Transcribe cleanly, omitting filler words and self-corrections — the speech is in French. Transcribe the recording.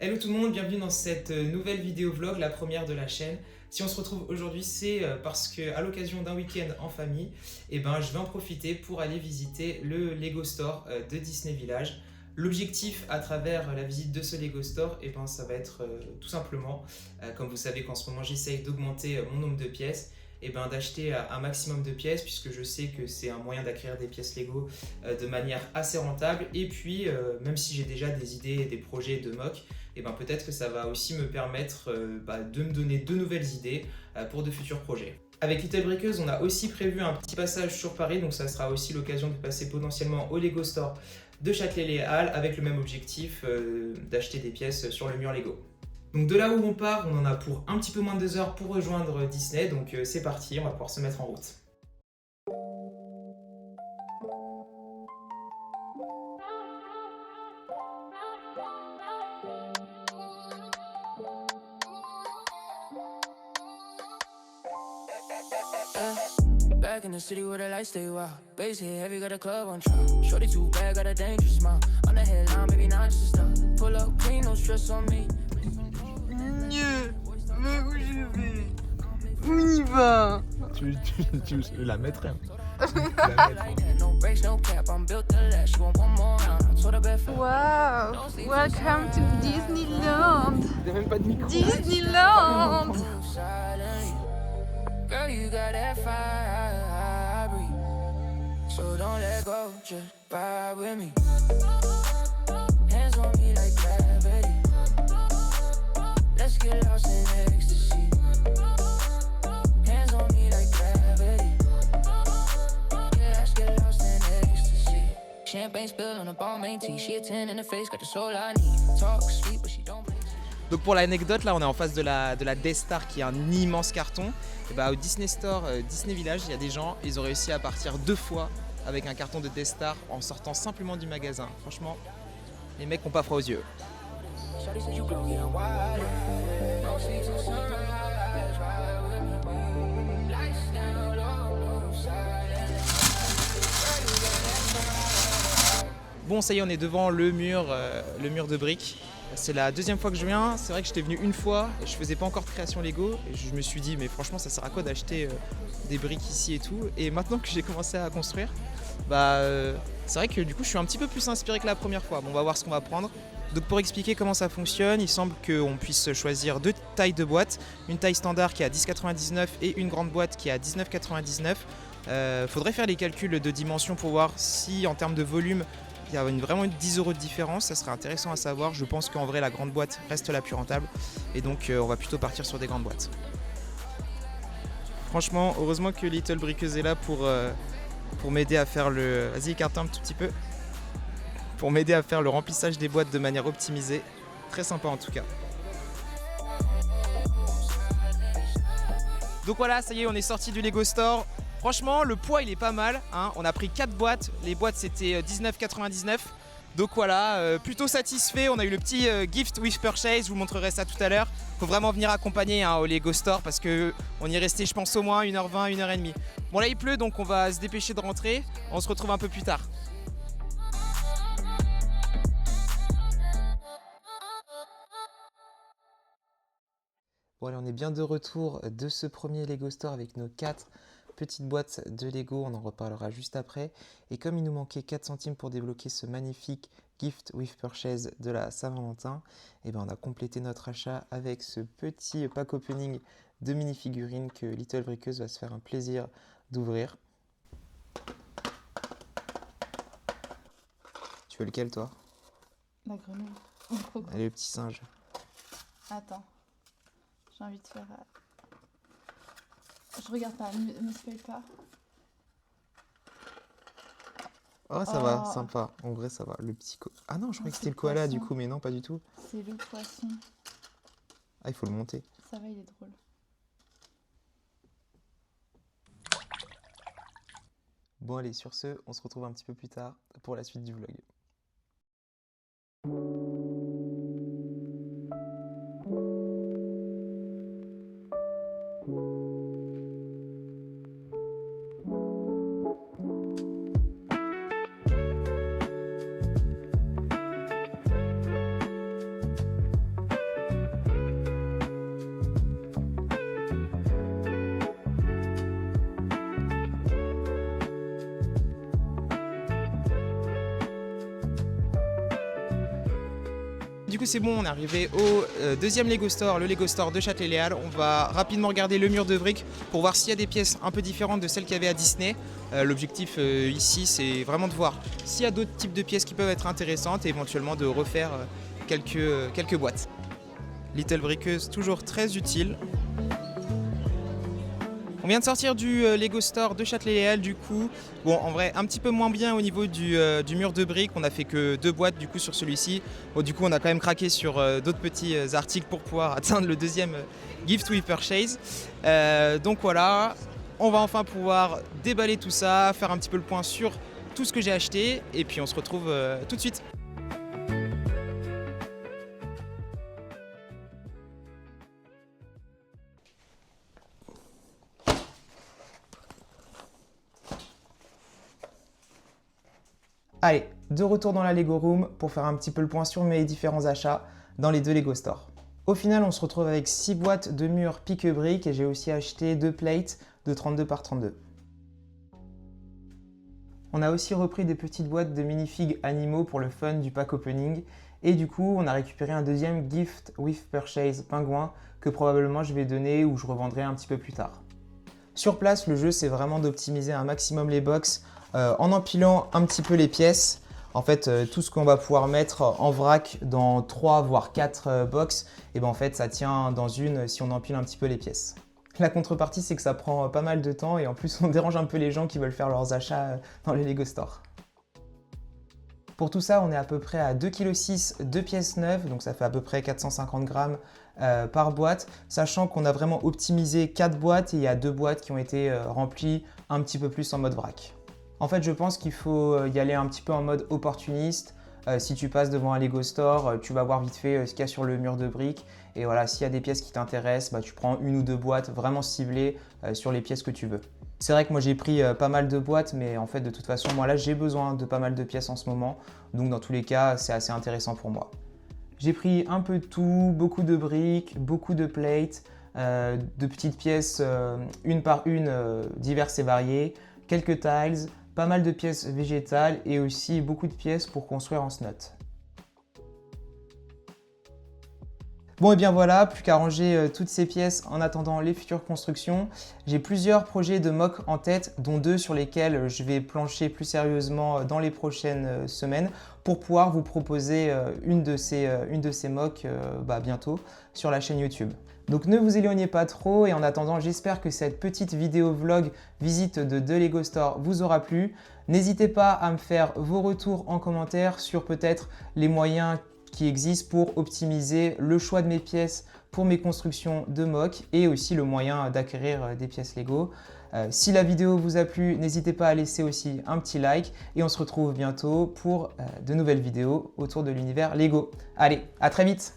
Hello tout le monde, bienvenue dans cette nouvelle vidéo vlog, la première de la chaîne. Si on se retrouve aujourd'hui, c'est parce que à l'occasion d'un week-end en famille, je vais en profiter pour aller visiter le Lego Store de Disney Village. L'objectif à travers la visite de ce Lego Store, ça va être tout simplement, comme vous savez qu'en ce moment j'essaye d'augmenter mon nombre de pièces, d'acheter un maximum de pièces puisque je sais que c'est un moyen d'acquérir des pièces Lego de manière assez rentable. Et puis, même si j'ai déjà des idées et des projets de mock, peut-être que ça va aussi me permettre de me donner de nouvelles idées pour de futurs projets. Avec Little Briqueuse, on a aussi prévu un petit passage sur Paris, donc ça sera aussi l'occasion de passer potentiellement au Lego Store de Châtelet-Les Halles avec le même objectif d'acheter des pièces sur le mur Lego. Donc de là où on part, on en a pour un petit peu moins de 2 heures pour rejoindre Disney, donc c'est parti, on va pouvoir se mettre en route. Back in the city where the lights stay wild. Bass hit heavy, got a club on trial. Shorty too bad, got a dangerous smile. On the headline, baby, not just stop. Pull up clean, no stress on me. Mais où je vais? Où il va? Tu la mettrais. No breaks, no cap, I'm built to last. You want one more round? I told her bet for Wow! Welcome to Disneyland! T'as même pas de micro. Disneyland! silent. Girl, you got that fire, I breathe. So don't let go, just vibe with me. Hands on me like gravity. Let's get lost in ecstasy. Hands on me like gravity. Yeah, let's get lost in ecstasy. Champagne spilled on a Balmain tea. She a 10 in the face, got the soul I need. Talk sweet, but she don't play. Donc pour l'anecdote, là on est en face de la Death Star qui est un immense carton. Et au Disney Store, Disney Village, il y a des gens, ils ont réussi à partir 2 fois avec un carton de Death Star en sortant simplement du magasin. Franchement, les mecs n'ont pas froid aux yeux. Shawty said you blow, yeah, I'm wild. No sleep till sunrise, ride with me. Lights down low, no silence. Bon, ça y est, on est devant le mur de briques. C'est la deuxième fois que je viens. C'est vrai que j'étais venu une fois, je faisais pas encore de création Lego. Et je me suis dit, mais franchement, ça sert à quoi d'acheter des briques ici et tout. Et maintenant que j'ai commencé à construire, c'est vrai que du coup, je suis un petit peu plus inspiré que la première fois. Bon, on va voir ce qu'on va prendre. Donc pour expliquer comment ça fonctionne, il semble qu'on puisse choisir 2 tailles de boîtes. Une taille standard qui est à 10,99 et une grande boîte qui est à 19,99. Faudrait faire les calculs de dimension pour voir si en termes de volume, il y a vraiment 10 € de différence, ça serait intéressant à savoir. Je pense qu'en vrai la grande boîte reste la plus rentable et donc on va plutôt partir sur des grandes boîtes. Franchement, heureusement que Little Briqueuse est là pour m'aider à faire le... Vas-y, écarte-toi un tout petit peu. Pour m'aider à faire le remplissage des boîtes de manière optimisée. Très sympa en tout cas. Donc voilà, ça y est, on est sorti du Lego Store. Franchement, le poids il est pas mal, hein. On a pris 4 boîtes, les boîtes c'était 19,99. Donc voilà, plutôt satisfait. On a eu le petit gift with purchase, je vous montrerai ça tout à l'heure. Faut vraiment venir accompagner au Lego Store parce que on y est resté je pense au moins 1h20, 1h30. Bon là il pleut donc on va se dépêcher de rentrer. On se retrouve un peu plus tard. Bon allez, on est bien de retour de ce premier Lego Store avec nos 4 petites boîtes de Lego, on en reparlera juste après. Et comme il nous manquait 4 centimes pour débloquer ce magnifique gift with purchase de la Saint-Valentin, on a complété notre achat avec ce petit pack opening de mini-figurines que Little Briqueuse va se faire un plaisir d'ouvrir. Tu veux lequel toi? La grenouille. Allez, le petit singe. Attends. J'ai envie de faire... Je regarde pas, ne spoil pas. Oh, ça va, sympa. En vrai, ça va. Le petit Ah non, je croyais que c'était le koala du coup, mais non, pas du tout. C'est le poisson. Ah, il faut le monter. Ça va, il est drôle. Bon, allez, sur ce, on se retrouve un petit peu plus tard pour la suite du vlog. du coup c'est bon, on est arrivé au deuxième Lego Store, le Lego Store de Châtelet-Léal. On va rapidement regarder le mur de briques pour voir s'il y a des pièces un peu différentes de celles qu'il y avait à Disney. L'objectif ici c'est vraiment de voir s'il y a d'autres types de pièces qui peuvent être intéressantes et éventuellement de refaire quelques boîtes. Little Briqueuse, toujours très utile. On vient de sortir du Lego Store de Châtelet-Léal du coup. Bon, en vrai, un petit peu moins bien au niveau du mur de briques. On a fait que 2 boîtes du coup sur celui-ci. Bon, du coup, on a quand même craqué sur d'autres petits articles pour pouvoir atteindre le deuxième Gift We Purchase. Donc voilà, on va enfin pouvoir déballer tout ça, faire un petit peu le point sur tout ce que j'ai acheté. Et puis on se retrouve tout de suite. Allez, de retour dans la Lego Room pour faire un petit peu le point sur mes différents achats dans les 2 Lego Store. Au final, on se retrouve avec 6 boîtes de murs pique-briques et j'ai aussi acheté 2 plates de 32 par 32. On a aussi repris des petites boîtes de minifigs animaux pour le fun du pack opening et du coup, on a récupéré un deuxième Gift with Purchase pingouin que probablement je vais donner ou je revendrai un petit peu plus tard. Sur place, le jeu, c'est vraiment d'optimiser un maximum les box en empilant un petit peu les pièces. En fait, tout ce qu'on va pouvoir mettre en vrac dans 3 voire 4 box, et ben en fait, ça tient dans une si on empile un petit peu les pièces. La contrepartie, c'est que ça prend pas mal de temps et en plus, on dérange un peu les gens qui veulent faire leurs achats dans les Lego Store. Pour tout ça, on est à peu près à 2,6 kg, 2 pièces neuves, donc ça fait à peu près 450 grammes par boîte, sachant qu'on a vraiment optimisé 4 boîtes et il y a 2 boîtes qui ont été remplies un petit peu plus en mode vrac. En fait, je pense qu'il faut y aller un petit peu en mode opportuniste. Si tu passes devant un Lego Store, tu vas voir vite fait ce qu'il y a sur le mur de briques. Et voilà, s'il y a des pièces qui t'intéressent, bah, tu prends 1 ou 2 boîtes vraiment ciblées sur les pièces que tu veux. C'est vrai que moi j'ai pris pas mal de boîtes, mais en fait de toute façon, moi là j'ai besoin de pas mal de pièces en ce moment. Donc dans tous les cas, c'est assez intéressant pour moi. J'ai pris un peu de tout, beaucoup de briques, beaucoup de plates, de petites pièces une par une diverses et variées, quelques tiles, pas mal de pièces végétales et aussi beaucoup de pièces pour construire en SNOT. Bon et bien voilà, plus qu'à ranger toutes ces pièces en attendant les futures constructions. J'ai plusieurs projets de mock en tête, dont 2 sur lesquels je vais plancher plus sérieusement dans les prochaines semaines pour pouvoir vous proposer une de ces mocks bientôt sur la chaîne YouTube. Donc ne vous éloignez pas trop et en attendant, j'espère que cette petite vidéo vlog visite de 2 Lego Store vous aura plu. N'hésitez pas à me faire vos retours en commentaire sur peut-être les moyens qui existent pour optimiser le choix de mes pièces pour mes constructions de mock et aussi le moyen d'acquérir des pièces Lego. Si la vidéo vous a plu, n'hésitez pas à laisser aussi un petit like et on se retrouve bientôt pour de nouvelles vidéos autour de l'univers Lego. Allez, à très vite!